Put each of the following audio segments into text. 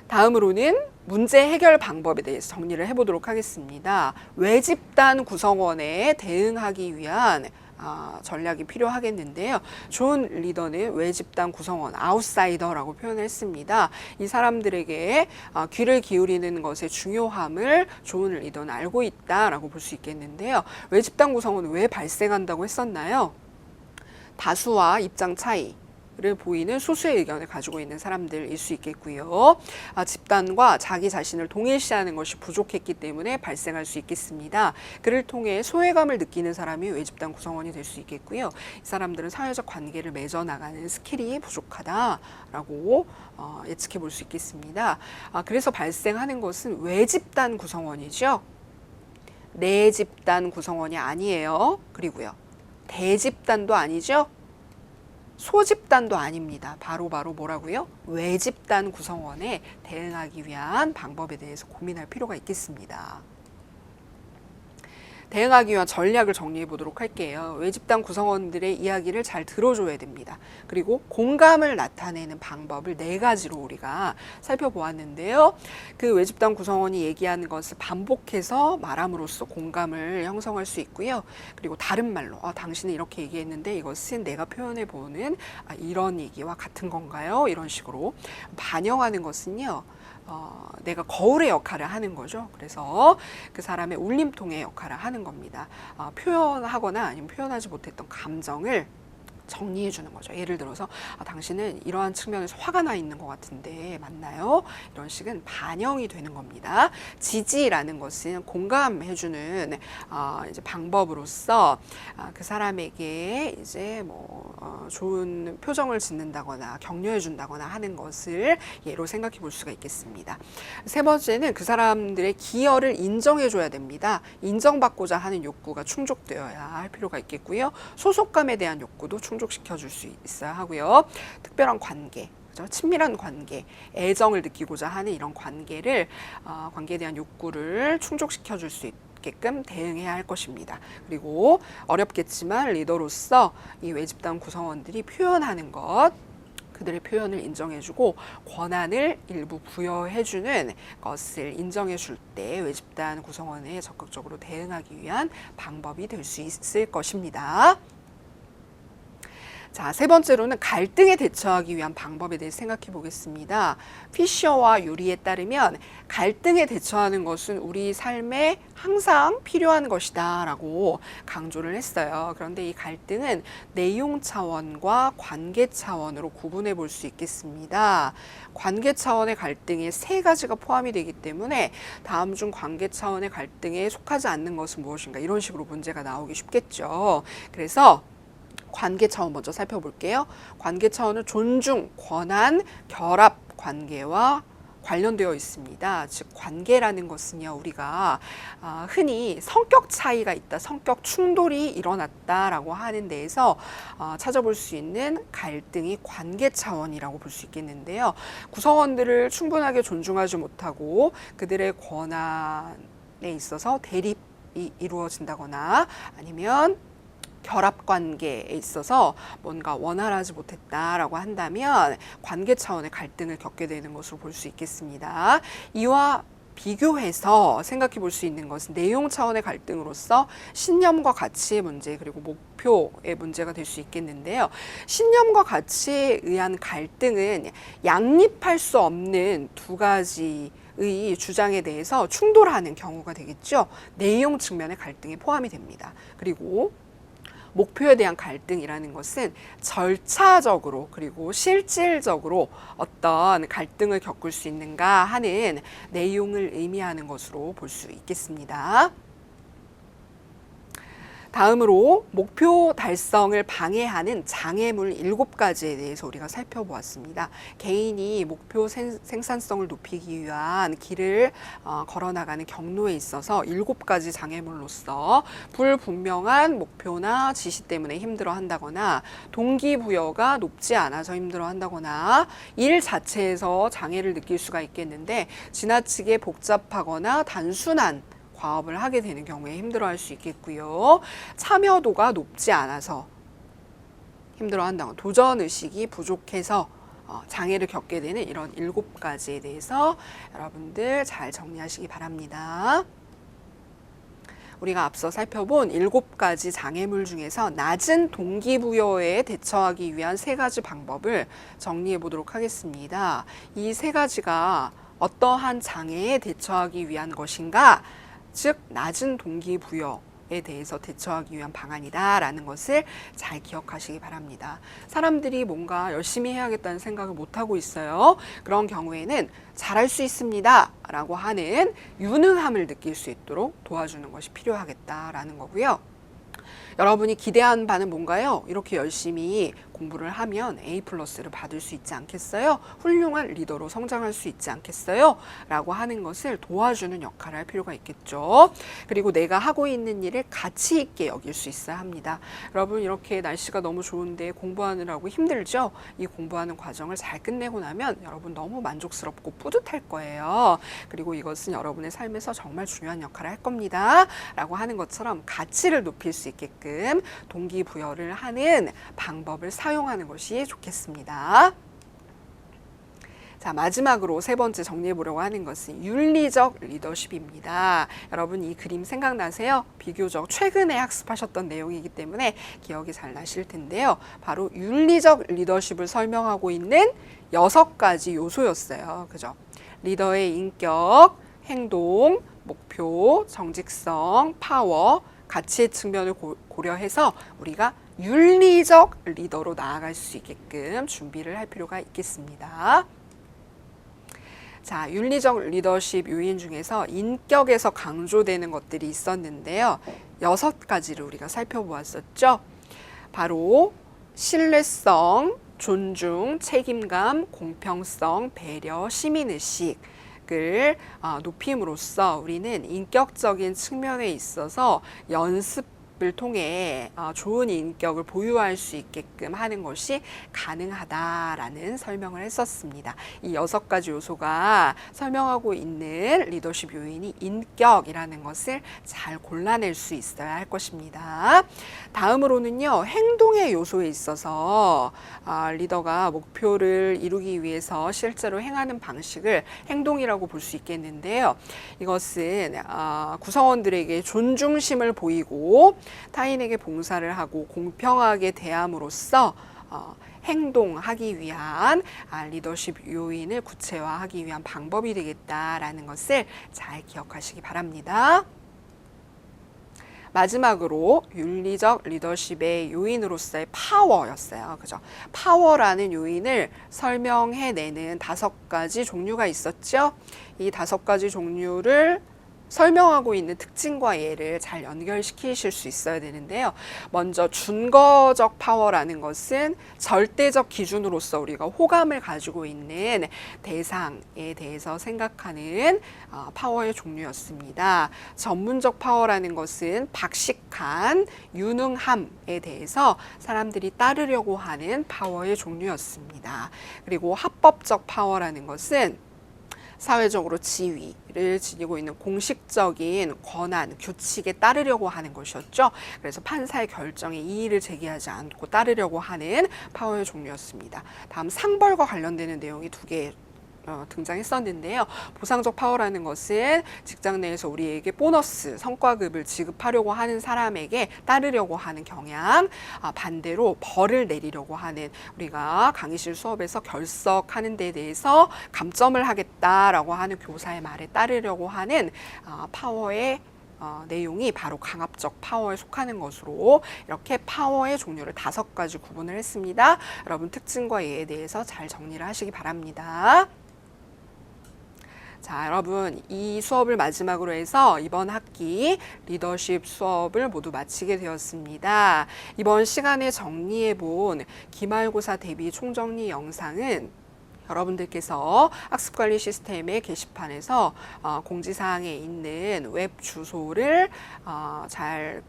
다음으로는 문제 해결 방법에 대해서 정리를 해보도록 하겠습니다. 외집단 구성원에 대응하기 위한 전략이 필요하겠는데요. 좋은 리더는 외집단 구성원, 아웃사이더라고 표현을 했습니다. 이 사람들에게 귀를 기울이는 것의 중요함을 좋은 리더는 알고 있다라고 볼 수 있겠는데요. 외집단 구성원은 왜 발생한다고 했었나요? 다수와 입장 차이 를 보이는 소수의 의견을 가지고 있는 사람들일 수 있겠고요. 집단과 자기 자신을 동일시하는 것이 부족했기 때문에 발생할 수 있겠습니다. 그를 통해 소외감을 느끼는 사람이 외집단 구성원이 될 수 있겠고요. 이 사람들은 사회적 관계를 맺어 나가는 스킬이 부족하다라고 예측해 볼 수 있겠습니다. 그래서 발생하는 것은 외집단 구성원이죠. 내집단 구성원이 아니에요. 그리고요. 대집단도 아니죠. 소집단도 아닙니다. 바로 뭐라고요? 외집단 구성원에 대응하기 위한 방법에 대해서 고민할 필요가 있겠습니다. 대응하기 위한 전략을 정리해 보도록 할게요. 외집단 구성원들의 이야기를 잘 들어줘야 됩니다. 그리고 공감을 나타내는 방법을 4가지로 우리가 살펴보았는데요. 그 외집단 구성원이 얘기하는 것을 반복해서 말함으로써 공감을 형성할 수 있고요. 그리고 다른 말로 당신은 이렇게 얘기했는데 이것은 내가 표현해 보는 이런 얘기와 같은 건가요? 이런 식으로 반영하는 것은요. 내가 거울의 역할을 하는 거죠. 그래서 그 사람의 울림통의 역할을 하는 겁니다. 표현하거나 아니면 표현하지 못했던 감정을 정리해 주는 거죠. 예를 들어서 당신은 이러한 측면에서 화가 나 있는 것 같은데 맞나요? 이런 식은 반영이 되는 겁니다. 지지라는 것은 공감해 주는 이제 방법으로서 그 사람에게 이제 좋은 표정을 짓는다거나 격려해 준다거나 하는 것을 예로 생각해 볼 수가 있겠습니다. 3번째는 그 사람들의 기여를 인정해 줘야 됩니다. 인정받고자 하는 욕구가 충족되어야 할 필요가 있겠고요. 소속감에 대한 욕구도 충족시켜 줄 수 있어야 하고요. 특별한 관계, 친밀한 관계, 애정을 느끼고자 하는 이런 관계에 대한 욕구를 충족시켜 줄 수 있게끔 대응해야 할 것입니다. 그리고 어렵겠지만 리더로서 이 외집단 구성원들이 표현하는 것, 그들의 표현을 인정해주고 권한을 일부 부여해주는 것을 인정해줄 때 외집단 구성원에 적극적으로 대응하기 위한 방법이 될 수 있을 것입니다. 자, 3번째로는 갈등에 대처하기 위한 방법에 대해 생각해 보겠습니다. 피셔와 유리에 따르면 갈등에 대처하는 것은 우리 삶에 항상 필요한 것이다 라고 강조를 했어요. 그런데 이 갈등은 내용 차원과 관계 차원으로 구분해 볼 수 있겠습니다. 관계 차원의 갈등에 3가지가 포함이 되기 때문에 다음 중 관계 차원의 갈등에 속하지 않는 것은 무엇인가, 이런 식으로 문제가 나오기 쉽겠죠. 그래서 관계 차원 먼저 살펴볼게요. 관계 차원은 존중, 권한, 결합 관계와 관련되어 있습니다. 즉 관계라는 것은요, 우리가 흔히 성격 차이가 있다, 성격 충돌이 일어났다라고 하는 데에서 찾아볼 수 있는 갈등이 관계 차원이라고 볼 수 있겠는데요. 구성원들을 충분하게 존중하지 못하고 그들의 권한에 있어서 대립이 이루어진다거나 아니면 결합 관계에 있어서 뭔가 원활하지 못했다라고 한다면 관계 차원의 갈등을 겪게 되는 것으로 볼 수 있겠습니다. 이와 비교해서 생각해 볼 수 있는 것은 내용 차원의 갈등으로서 신념과 가치의 문제, 그리고 목표의 문제가 될 수 있겠는데요. 신념과 가치에 의한 갈등은 양립할 수 없는 2가지 의 주장에 대해서 충돌하는 경우가 되겠죠. 내용 측면의 갈등이 포함이 됩니다. 그리고 목표에 대한 갈등이라는 것은 절차적으로 그리고 실질적으로 어떤 갈등을 겪을 수 있는가 하는 내용을 의미하는 것으로 볼 수 있겠습니다. 다음으로 목표 달성을 방해하는 장애물 7가지에 대해서 우리가 살펴보았습니다. 개인이 목표 생산성을 높이기 위한 길을 걸어나가는 경로에 있어서 7가지 장애물로서 불분명한 목표나 지시 때문에 힘들어한다거나 동기부여가 높지 않아서 힘들어한다거나 일 자체에서 장애를 느낄 수가 있겠는데 지나치게 복잡하거나 단순한 과업을 하게 되는 경우에 힘들어할 수 있겠고요. 참여도가 높지 않아서 힘들어한다거나 도전의식이 부족해서 장애를 겪게 되는 이런 7가지에 대해서 여러분들 잘 정리하시기 바랍니다. 우리가 앞서 살펴본 7가지 장애물 중에서 낮은 동기부여에 대처하기 위한 3가지 방법을 정리해 보도록 하겠습니다. 이 3가지가 어떠한 장애에 대처하기 위한 것인가? 즉, 낮은 동기부여에 대해서 대처하기 위한 방안이다라는 것을 잘 기억하시기 바랍니다. 사람들이 뭔가 열심히 해야겠다는 생각을 못하고 있어요. 그런 경우에는 잘할 수 있습니다 라고 하는 유능함을 느낄 수 있도록 도와주는 것이 필요하겠다라는 거고요. 여러분이 기대하는 바는 뭔가요? 이렇게 열심히 공부를 하면 A+를 받을 수 있지 않겠어요? 훌륭한 리더로 성장할 수 있지 않겠어요? 라고 하는 것을 도와주는 역할을 할 필요가 있겠죠. 그리고 내가 하고 있는 일을 가치 있게 여길 수 있어야 합니다. 여러분, 이렇게 날씨가 너무 좋은데 공부하느라고 힘들죠? 이 공부하는 과정을 잘 끝내고 나면 여러분 너무 만족스럽고 뿌듯할 거예요. 그리고 이것은 여러분의 삶에서 정말 중요한 역할을 할 겁니다. 라고 하는 것처럼 가치를 높일 수 있게끔 동기부여를 하는 방법을 사용하는 것이 좋겠습니다. 자, 마지막으로 3번째 정리해 보려고 하는 것은 윤리적 리더십입니다. 여러분, 이 그림 생각나세요? 비교적 최근에 학습하셨던 내용이기 때문에 기억이 잘 나실 텐데요. 바로 윤리적 리더십을 설명하고 있는 6가지 요소였어요. 그죠? 리더의 인격, 행동, 목표, 정직성, 파워, 가치의 측면을 고려해서 우리가 윤리적 리더로 나아갈 수 있게끔 준비를 할 필요가 있겠습니다. 자, 윤리적 리더십 요인 중에서 인격에서 강조되는 것들이 있었는데요. 6가지를 우리가 살펴보았었죠. 바로 신뢰성, 존중, 책임감, 공평성, 배려, 시민의식을 높임으로써 우리는 인격적인 측면에 있어서 연습을 통해 좋은 인격을 보유할 수 있게끔 하는 것이 가능하다라는 설명을 했었습니다. 이 6가지 요소가 설명하고 있는 리더십 요인이 인격이라는 것을 잘 골라낼 수 있어야 할 것입니다. 다음으로는요, 행동의 요소에 있어서 리더가 목표를 이루기 위해서 실제로 행하는 방식을 행동이라고 볼 수 있겠는데요. 이것은 구성원들에게 존중심을 보이고 타인에게 봉사를 하고 공평하게 대함으로써 행동하기 위한 리더십 요인을 구체화하기 위한 방법이 되겠다라는 것을 잘 기억하시기 바랍니다. 마지막으로 윤리적 리더십의 요인으로서의 파워였어요. 그죠? 파워라는 요인을 설명해내는 5가지 종류가 있었죠. 이 5가지 종류를 설명하고 있는 특징과 예를 잘 연결시키실 수 있어야 되는데요. 먼저 준거적 파워라는 것은 절대적 기준으로서 우리가 호감을 가지고 있는 대상에 대해서 생각하는 파워의 종류였습니다. 전문적 파워라는 것은 박식한 유능함에 대해서 사람들이 따르려고 하는 파워의 종류였습니다. 그리고 합법적 파워라는 것은 사회적으로 지위를 지니고 있는 공식적인 권한, 규칙에 따르려고 하는 것이었죠. 그래서 판사의 결정에 이의를 제기하지 않고 따르려고 하는 파워의 종류였습니다. 다음 상벌과 관련되는 내용이 2개 등장했었는데요. 보상적 파워라는 것은 직장 내에서 우리에게 보너스, 성과급을 지급하려고 하는 사람에게 따르려고 하는 경향, 반대로 벌을 내리려고 하는, 우리가 강의실 수업에서 결석하는 데 대해서 감점을 하겠다라고 하는 교사의 말에 따르려고 하는 파워의 내용이 바로 강압적 파워에 속하는 것으로 이렇게 파워의 종류를 5가지 구분을 했습니다. 여러분, 특징과 예에 대해서 잘 정리를 하시기 바랍니다. 자, 여러분, 이 수업을 마지막으로 해서 이번 학기 리더십 수업을 모두 마치게 되었습니다. 이번 시간에 정리해 본 기말고사 대비 총정리 영상은 여러분들께서 학습관리 시스템의 게시판에서 공지사항에 있는 웹 주소를 잘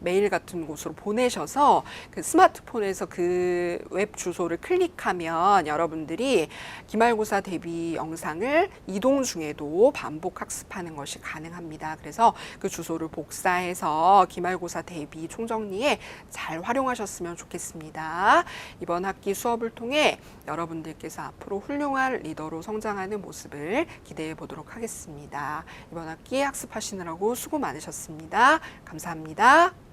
메일 같은 곳으로 보내셔서 그 스마트폰에서 그 웹 주소를 클릭하면 여러분들이 기말고사 대비 영상을 이동 중에도 반복 학습하는 것이 가능합니다. 그래서 그 주소를 복사해서 기말고사 대비 총정리에 잘 활용하셨으면 좋겠습니다. 이번 학기 수업을 통해 여러분들께서 앞으로 훌륭한 리더로 성장하는 모습을 기대해 보도록 하겠습니다. 이번 학기 학습하시느라고 수고 많으셨습니다. 감사합니다.